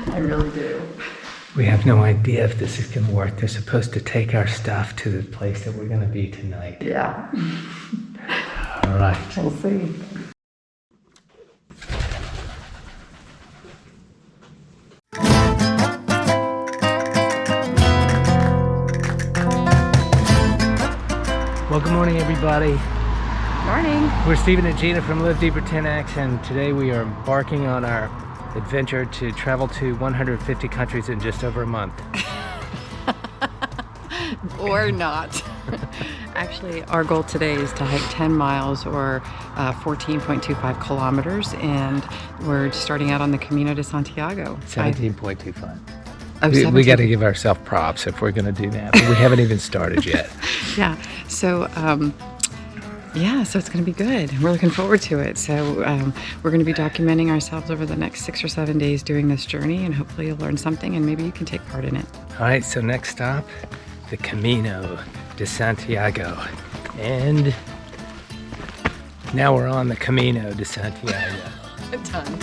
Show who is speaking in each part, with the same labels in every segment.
Speaker 1: I really do.
Speaker 2: We have no idea if this is going to work. They're supposed to take our stuff to the place that we're going to be tonight.
Speaker 1: Yeah.
Speaker 2: All right.
Speaker 1: We'll see.
Speaker 2: Well, good morning, everybody.
Speaker 1: Morning.
Speaker 2: We're Stephen and Gina from Live Deeper 10X, and today we are embarking on our adventure to travel to 150 countries in just over a month.
Speaker 1: Or not. Actually, our goal today is to hike 10 miles or 14.25 kilometers, and we're starting out on the Camino de Santiago.
Speaker 2: 17.25.
Speaker 1: Oh,
Speaker 2: we got to give ourselves props if we're going to do that, but we haven't even started yet.
Speaker 1: Yeah, so so it's going to be good. We're looking forward to it. So we're going to be documenting ourselves over the next 6 or 7 days doing this journey, and hopefully you'll learn something and maybe you can take part in it.
Speaker 2: All right, so next stop, the Camino de Santiago. And now we're on the Camino de Santiago.
Speaker 1: Done.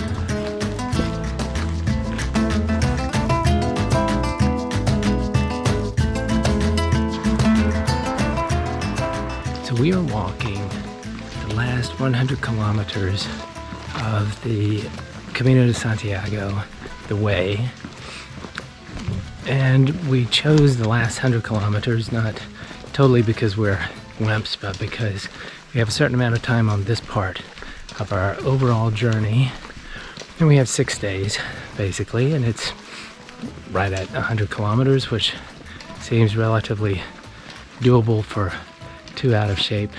Speaker 2: So we are walking the last 100 kilometers of the Camino de Santiago, the way. And we chose the last 100 kilometers, not totally because we're wimps, but because we have a certain amount of time on this part of our overall journey. And we have 6 days, basically, and it's right at 100 kilometers, which seems relatively doable for 2 out of shape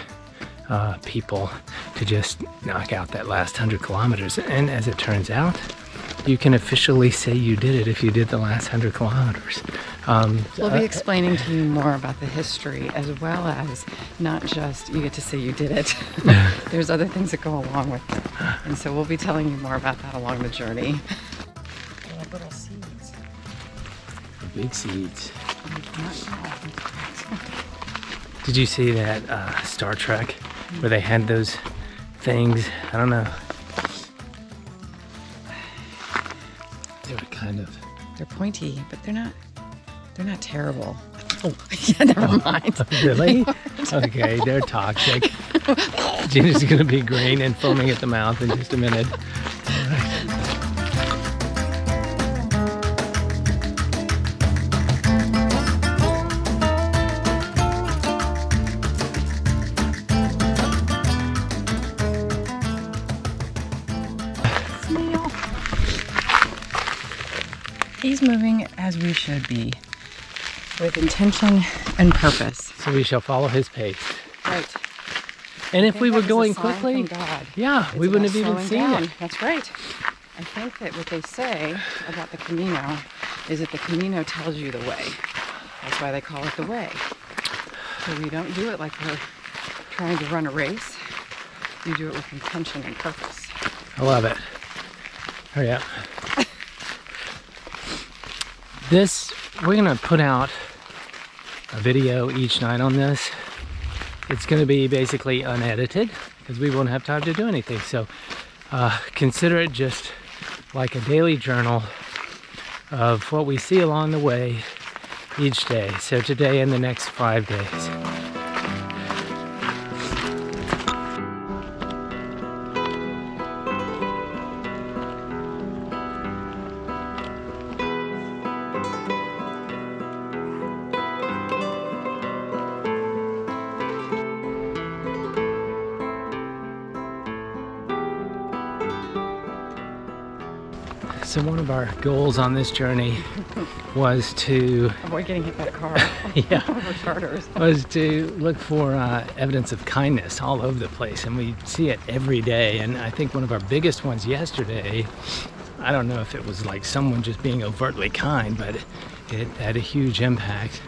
Speaker 2: people to just knock out that last 100 kilometers. And as it turns out, you can officially say you did it if you did the last 100 kilometers.
Speaker 1: We'll be explaining to you more about the history, as well as not just you get to say you did it. There's other things that go along with it. And so we'll be telling you more about that along the journey. Little seeds.
Speaker 2: Big seeds. Did you see that Star Trek where they had those things? I don't know. They were kind of...
Speaker 1: They're pointy, but they're not terrible. Oh, yeah, never mind.
Speaker 2: Really? Okay, they're toxic. Gina's gonna be green and foaming at the mouth in just a minute. All right.
Speaker 1: He's moving as we should be, with intention and purpose.
Speaker 2: So we shall follow his pace.
Speaker 1: Right.
Speaker 2: And if we were going quickly, yeah, we wouldn't have even seen it.
Speaker 1: That's right. I think that what they say about the Camino is that the Camino tells you the way. That's why they call it the way. So we don't do it like we're trying to run a race. You do it with intention and purpose.
Speaker 2: I love it. Hurry up. We're gonna put out a video each night on this. It's gonna be basically unedited because we won't have time to do anything. So consider it just like a daily journal of what we see along the way each day. So today and the next 5 days. So one of our goals on this journey was to
Speaker 1: avoid getting hit by a car.
Speaker 2: Yeah,
Speaker 1: Charters.
Speaker 2: was to look for evidence of kindness all over the place, and we see it every day. And I think one of our biggest ones yesterday, I don't know if it was like someone just being overtly kind, but it had a huge impact.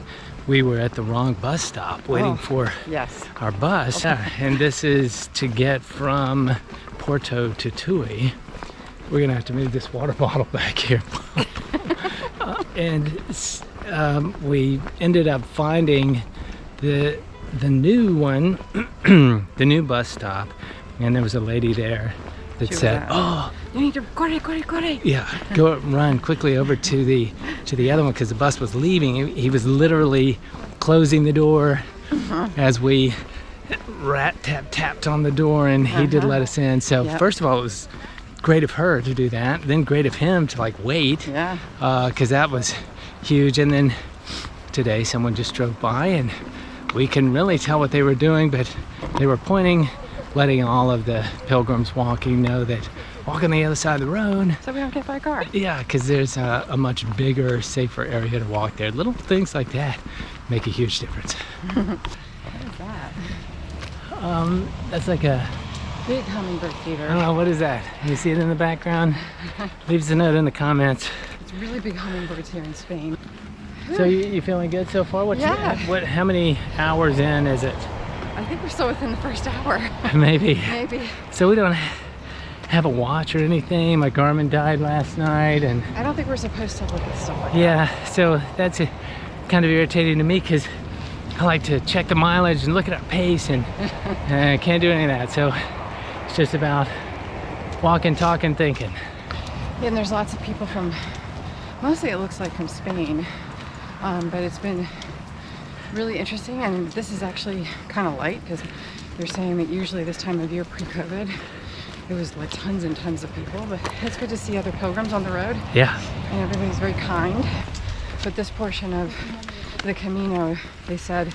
Speaker 2: We were at the wrong bus stop waiting for our bus, and this is to get from Porto to Tui. We're gonna have to move this water bottle back here. And we ended up finding the new one, the new bus stop, and there was a lady there that said, "Oh,
Speaker 1: You need to corre.
Speaker 2: Yeah, go run quickly over to the other one because the bus was leaving. He was literally closing the door as we tapped on the door, and he did let us in. So first of all, it was great of her to do that. Then great of him to like wait.
Speaker 1: Yeah.
Speaker 2: Because that was huge. And then today, someone just drove by, and we couldn't really tell what they were doing, but they were pointing, letting all of the pilgrims walking know that walk on the other side of the road.
Speaker 1: So we don't get by a car.
Speaker 2: Yeah, because there's a much bigger, safer area to walk there. Little things like that make a huge difference.
Speaker 1: What is that?
Speaker 2: That's like a
Speaker 1: Big hummingbird
Speaker 2: I
Speaker 1: feeder.
Speaker 2: don't know, what is that? You see it in the background? Leave us a note in the comments.
Speaker 1: It's really big hummingbirds here in Spain.
Speaker 2: So you feeling good so far?
Speaker 1: Yeah.
Speaker 2: How many hours in is it?
Speaker 1: I think we're still within the first hour.
Speaker 2: Maybe.
Speaker 1: Maybe.
Speaker 2: So we don't have a watch or anything. My Garmin died last night, and
Speaker 1: I don't think we're supposed to look at stuff like
Speaker 2: yeah, so that's kind of irritating to me because I like to check the mileage and look at our pace, and I can't do any of that. So it's just about walking, talking, thinking.
Speaker 1: Yeah, and there's lots of people from, mostly it looks like from Spain, but it's been really interesting, and this is actually kind of light because they're saying that usually this time of year pre-COVID it was like tons and tons of people, but it's good to see other pilgrims on the road.
Speaker 2: Yeah.
Speaker 1: And everybody's very kind. But this portion of the Camino, they said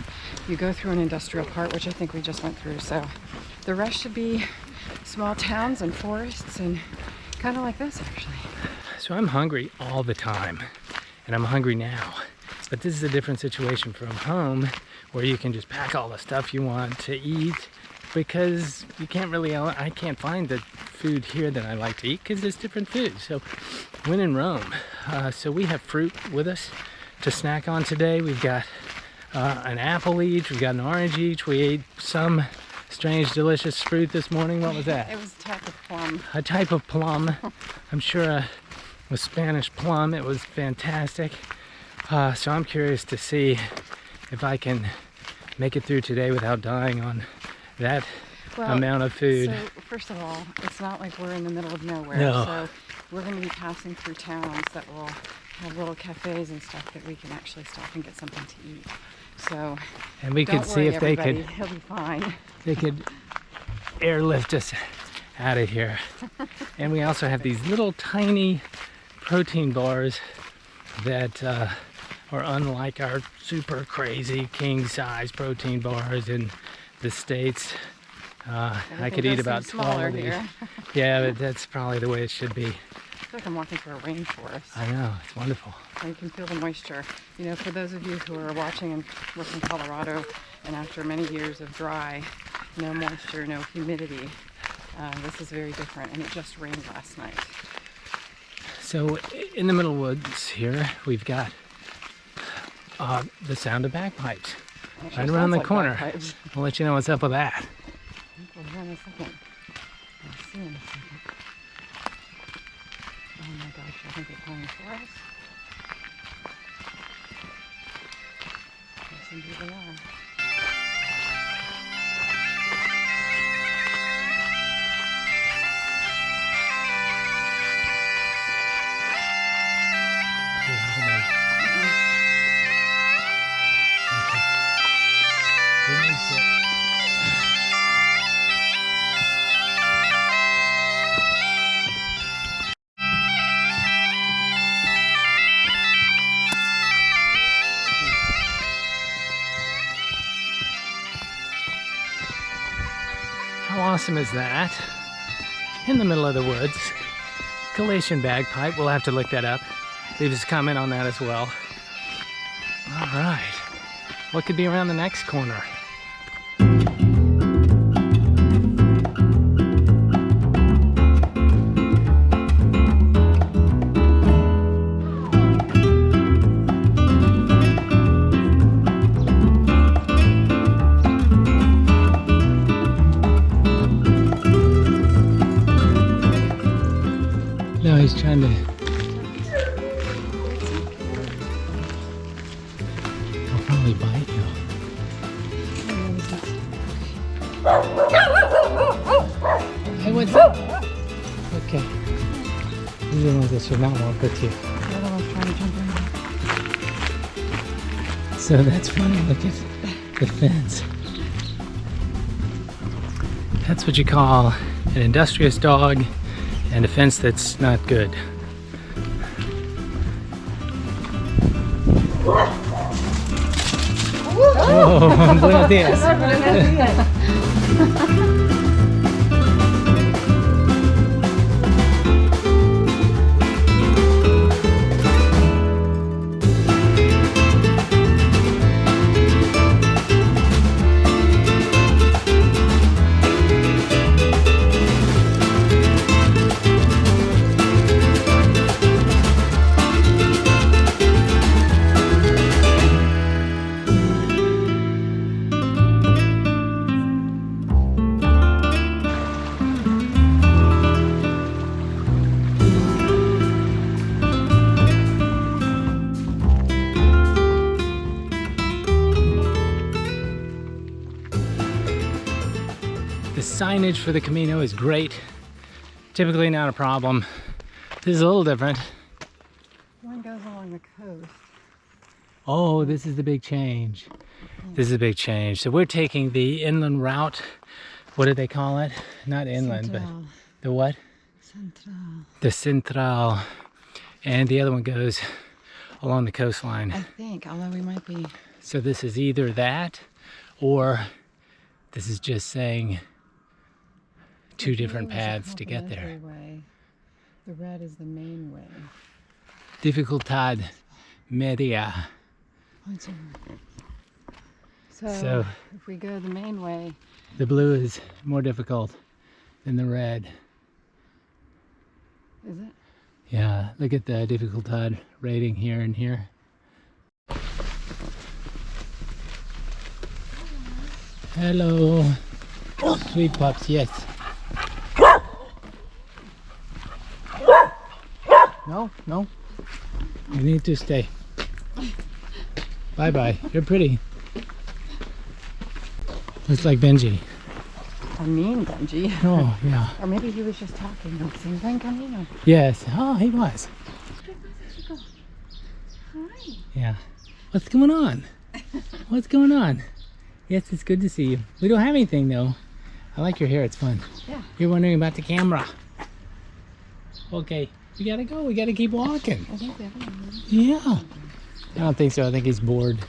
Speaker 1: you go through an industrial part, which I think we just went through. So the rest should be small towns and forests and kind of like this actually.
Speaker 2: So I'm hungry all the time, and I'm hungry now. But this is a different situation from home where you can just pack all the stuff you want to eat, because you can't really, I can't find the food here that I like to eat because it's different food. So when in Rome, so we have fruit with us to snack on today. We've got an apple each, we've got an orange each. We ate some strange, delicious fruit this morning. What was that?
Speaker 1: It was a type of plum.
Speaker 2: A type of plum. I'm sure a Spanish plum. It was fantastic. So I'm curious to see if I can make it through today without dying on that amount of food.
Speaker 1: So first of all, it's not like we're in the middle of nowhere.
Speaker 2: No.
Speaker 1: So we're going to be passing through towns that will have little cafes and stuff that we can actually stop and get something to eat. So
Speaker 2: And we
Speaker 1: don't
Speaker 2: could see
Speaker 1: worry,
Speaker 2: if they
Speaker 1: everybody.
Speaker 2: could
Speaker 1: He'll be fine.
Speaker 2: they could airlift us out of here. And we also have these little tiny protein bars that are unlike our super crazy king size protein bars in the States. I could eat about 12 of these.
Speaker 1: Here.
Speaker 2: Yeah, but that's probably the way it should be.
Speaker 1: I feel like I'm walking through a rainforest.
Speaker 2: I know, it's wonderful.
Speaker 1: And you can feel the moisture. You know, for those of you who are watching and we're from Colorado, and after many years of dry, no moisture, no humidity, this is very different, and it just rained last night.
Speaker 2: So in the middle woods here, we've got the sound of bagpipes
Speaker 1: Actually,
Speaker 2: right
Speaker 1: it
Speaker 2: around
Speaker 1: sounds
Speaker 2: the
Speaker 1: like
Speaker 2: corner.
Speaker 1: bagpipes.
Speaker 2: I'll let you know what's up with that.
Speaker 1: We'll hear in a second. We'll see in a second. Oh my gosh, I think they're coming for us. Yes, indeed they are.
Speaker 2: How awesome is that? In the middle of the woods. Galatian bagpipe. We'll have to look that up. Leave us a comment on that as well. All right. What could be around the next corner? No, he's trying to... He'll probably bite you. Hey, what's up? Okay. These are the ones that should not walk with you.
Speaker 1: The other one's trying to jump in.
Speaker 2: So that's funny. Look at the fence. That's what you call an industrious dog and a fence that's not good. Oh, buenos dias. The signage for the Camino is great. Typically not a problem. This is a little different.
Speaker 1: One goes along the coast.
Speaker 2: Oh, this is the big change. This is a big change. So we're taking the inland route. What do they call it? Not inland,
Speaker 1: Central.
Speaker 2: but the what?
Speaker 1: Central.
Speaker 2: The Central. And the other one goes along the coastline.
Speaker 1: I think, although we might be.
Speaker 2: So this is either that, or this is just saying two different paths to get there.
Speaker 1: Way. The red is the main way.
Speaker 2: Dificultad media.
Speaker 1: So if we go the main way,
Speaker 2: The blue is more difficult than the red.
Speaker 1: is it?
Speaker 2: Yeah, look at the dificultad rating here and here. Hello. Sweet pups, yes. No, no. You need to stay. Bye-bye. You're pretty. Looks like Benji.
Speaker 1: I mean, Benji.
Speaker 2: Oh, yeah.
Speaker 1: Or maybe he was just talking and saying, "Buen camino."
Speaker 2: Yes. Oh, he was.
Speaker 1: Hi.
Speaker 2: Yeah. What's going on? What's going on? Yes, it's good to see you. We don't have anything though. I like your hair, it's fun.
Speaker 1: Yeah.
Speaker 2: You're wondering about the camera. Okay, we gotta go. We gotta keep walking.
Speaker 1: I think the other one is.
Speaker 2: Yeah. I don't think so. I think he's bored.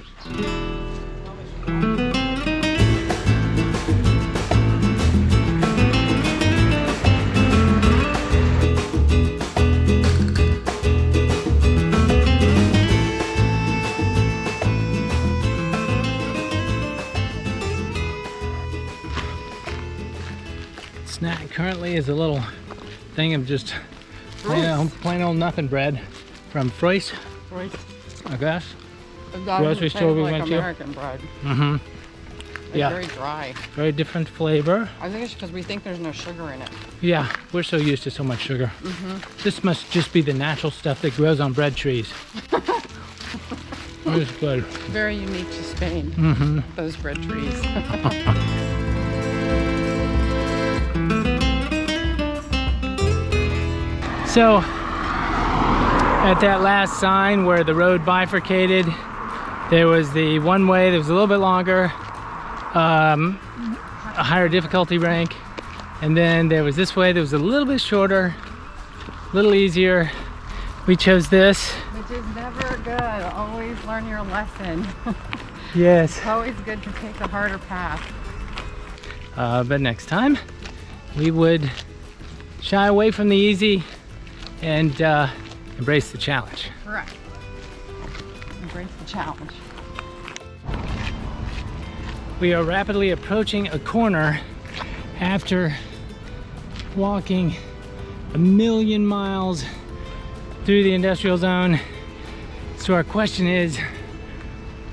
Speaker 2: Snack currently is a little thing of just plain old nothing bread from Freus,
Speaker 1: Right.
Speaker 2: I guess.
Speaker 1: That
Speaker 2: Grocery store we
Speaker 1: like
Speaker 2: went to.
Speaker 1: American bread.
Speaker 2: Mm-hmm.
Speaker 1: It's
Speaker 2: Yeah.
Speaker 1: very dry.
Speaker 2: Very different flavor.
Speaker 1: I think it's because we think there's no sugar in it.
Speaker 2: Yeah, we're so used to so much sugar. This must just be the natural stuff that grows on bread trees. It's good.
Speaker 1: Very unique to Spain,
Speaker 2: Mm-hmm.
Speaker 1: those bread trees.
Speaker 2: So, at that last sign where the road bifurcated, there was the one way that was a little bit longer, a higher difficulty rank, and then there was this way that was a little bit shorter, a little easier. We chose this.
Speaker 1: Which is never good. Always learn your lesson.
Speaker 2: Yes.
Speaker 1: It's always good to take the harder path.
Speaker 2: But next time, we would shy away from the easy and embrace the challenge.
Speaker 1: Correct. Embrace the challenge.
Speaker 2: We are rapidly approaching a corner after walking 1,000,000 miles through the industrial zone. So our question is,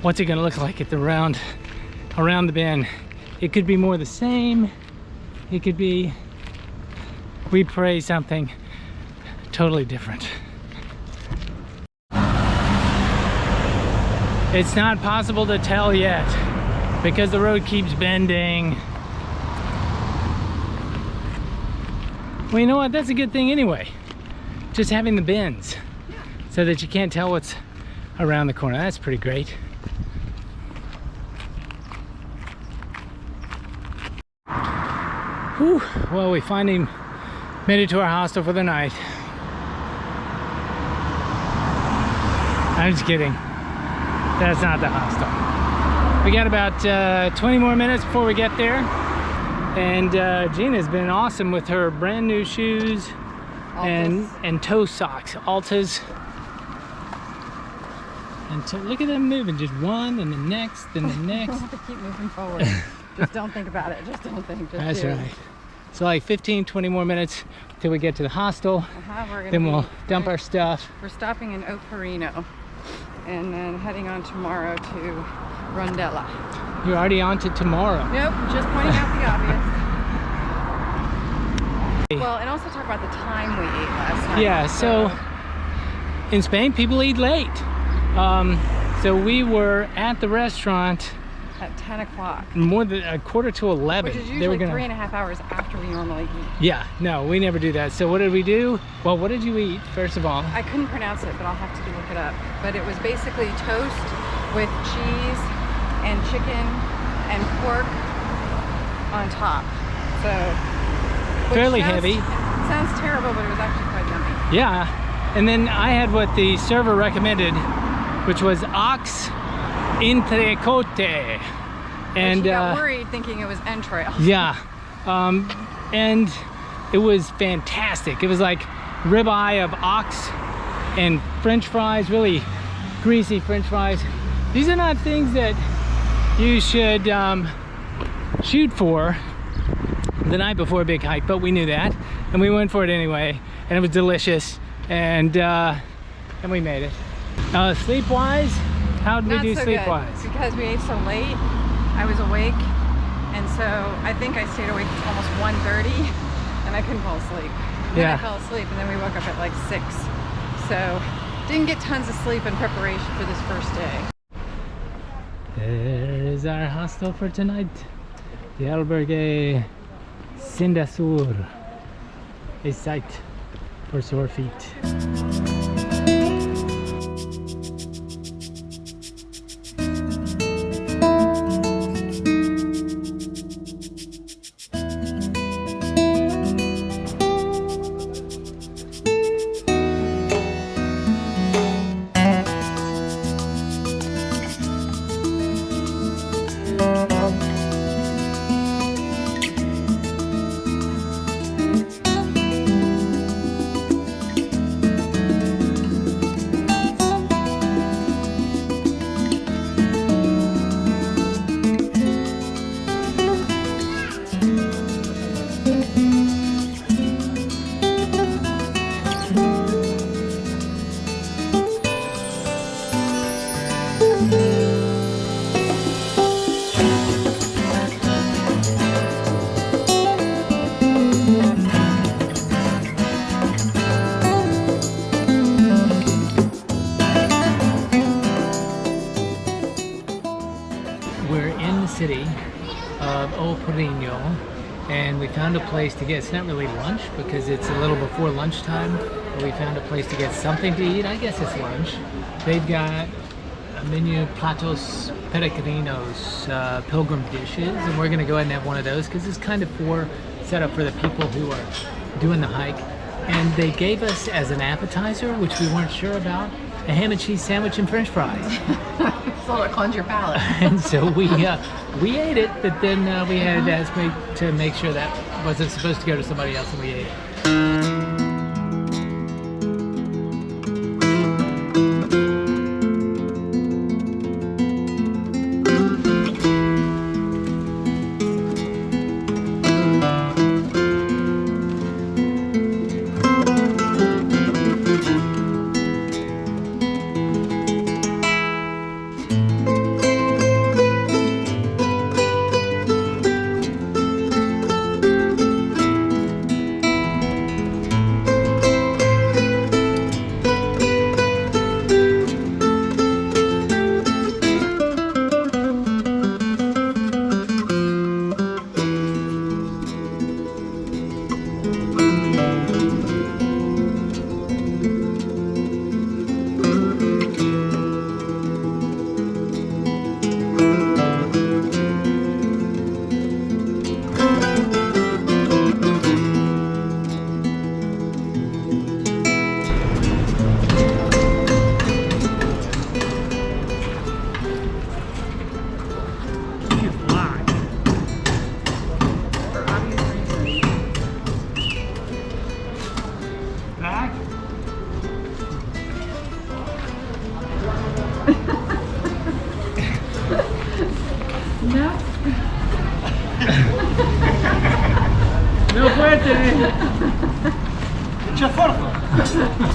Speaker 2: what's it gonna look like at the around the bend? It could be more the same. It could be, we pray, something totally different. It's not possible to tell yet because the road keeps bending. Well, you know what? That's a good thing anyway. just having the bends so that you can't tell what's around the corner. That's pretty great. Whew. Well, we finally made it to our hostel for the night. I'm just kidding. That's not the hostel. We got about 20 more minutes before we get there. And Gina's been awesome with her brand new shoes and toe socks, Altas. And so look at them moving, just one and the next and the next.
Speaker 1: We'll have to keep moving forward. Just don't think about it. Just don't think. Just
Speaker 2: That's
Speaker 1: do.
Speaker 2: right. So like 15, 20 more minutes till we get to the hostel. Then we'll dump our stuff.
Speaker 1: We're stopping in Operino and then heading on tomorrow to Rondella.
Speaker 2: You're already on to tomorrow.
Speaker 1: Nope, just pointing out the obvious. Well, and also talk about the time we ate last night.
Speaker 2: Yeah, so in Spain, people eat late. So we were at the restaurant
Speaker 1: at 10 o'clock.
Speaker 2: More than a quarter to 11.
Speaker 1: Which is usually 3.5 hours after we normally eat.
Speaker 2: Yeah, no, we never do that. So what did we do? Well, what did you eat, first of all?
Speaker 1: I couldn't pronounce it, but I'll have to look it up. But it was basically toast with cheese and chicken and pork on top. So
Speaker 2: fairly heavy.
Speaker 1: Sounds terrible, but it was actually quite yummy.
Speaker 2: Yeah, and then I had what the server recommended, which was ox entrecote. And
Speaker 1: she got worried thinking it was entrails.
Speaker 2: Yeah, and it was fantastic. It was like ribeye of ox and French fries, really greasy French fries. These are not things that you should shoot for the night before a big hike, but we knew that, and we went for it anyway, and it was delicious, and we made it. Sleep-wise, how did we do sleep-wise?
Speaker 1: Because we ate so late, I was awake, and so I think I stayed awake until almost 1:30, and I couldn't fall asleep. And then I fell asleep, and then we woke up at like 6. So didn't get tons of sleep in preparation for this first day.
Speaker 2: There is our hostel for tonight. The Albergue Sindasur, a site for sore feet. City of Oporino, and we found a place to get, it's not really lunch because it's a little before lunchtime, but we found a place to get something to eat. I guess it's lunch. They've got a menu, platos peregrinos, pilgrim dishes, and we're gonna go ahead and have one of those because it's kind of set up for the people who are doing the hike. And they gave us as an appetizer, which we weren't sure about, a ham and cheese sandwich and French fries.
Speaker 1: So it cleanse your palate.
Speaker 2: And so we ate it, but then we had to make sure that wasn't supposed to go to somebody else, and we ate it.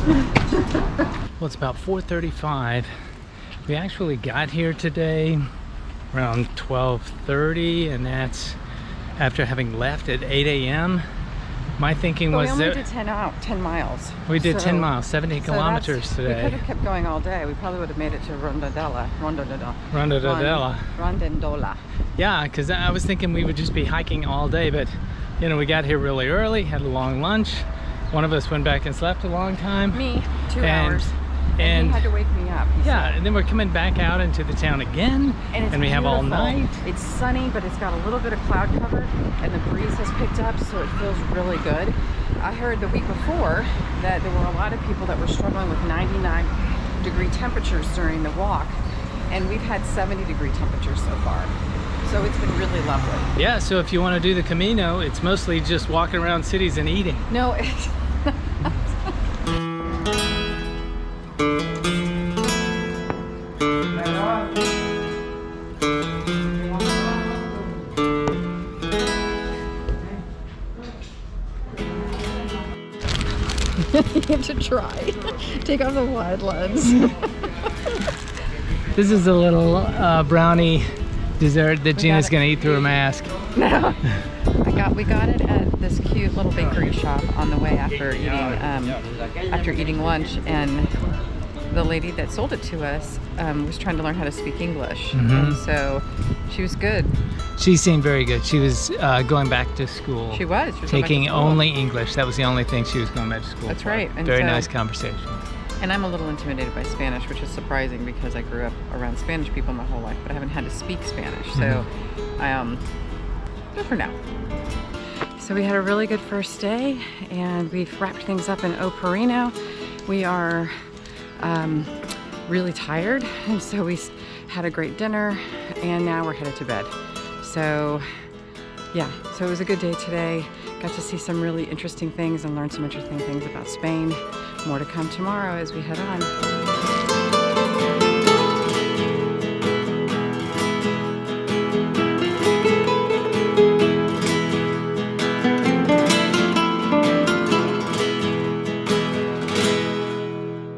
Speaker 2: Well, it's about 4:35. We actually got here today around 12:30, and that's after having left at 8 a.m. My thinking was
Speaker 1: we only
Speaker 2: that
Speaker 1: did 10 miles.
Speaker 2: we did
Speaker 1: So-
Speaker 2: 10 miles, 70 kilometers
Speaker 1: We could
Speaker 2: today.
Speaker 1: have kept going all day. We probably would have made it to Rondadella.
Speaker 2: Rondandola. Yeah, because I was thinking we would just be hiking all day, but you know, we got here really early, had a long lunch. One of us went back and slept a long time.
Speaker 1: Me, 2
Speaker 2: And-
Speaker 1: hours.
Speaker 2: And
Speaker 1: he had to wake me up. He
Speaker 2: yeah,
Speaker 1: said.
Speaker 2: and then we're coming back out into the town again,
Speaker 1: And
Speaker 2: we have all
Speaker 1: beautiful.
Speaker 2: night.
Speaker 1: It's sunny, but it's got a little bit of cloud cover, and the breeze has picked up, so it feels really good. I heard the week before that there were a lot of people that were struggling with 99-degree temperatures during the walk, and we've had 70-degree temperatures so far. So it's been really lovely.
Speaker 2: Yeah, so if you want to do the Camino, it's mostly just walking around cities and eating.
Speaker 1: No, it's you have to try. Take off the wide lens.
Speaker 2: This is a little brownie dessert that Gina's
Speaker 1: it.
Speaker 2: gonna eat through her mask.
Speaker 1: No. We got it at this cute little bakery shop on the way after eating lunch, and the lady that sold it to us was trying to learn how to speak English, and so she was good.
Speaker 2: She seemed very good. She was going back to school.
Speaker 1: She was going back to
Speaker 2: taking
Speaker 1: school.
Speaker 2: only English. That was the only thing she was going back to school
Speaker 1: That's
Speaker 2: for.
Speaker 1: right. And
Speaker 2: Very
Speaker 1: so-
Speaker 2: nice conversation.
Speaker 1: And I'm a little intimidated by Spanish, which is surprising because I grew up around Spanish people my whole life, but I haven't had to speak Spanish. So, good for now. So we had a really good first day, and we've wrapped things up in O Perino. We are really tired, and so we had a great dinner, and now we're headed to bed. So, yeah, so it was a good day today. Got to see some really interesting things and learn some interesting things about Spain. More to come tomorrow as we head on.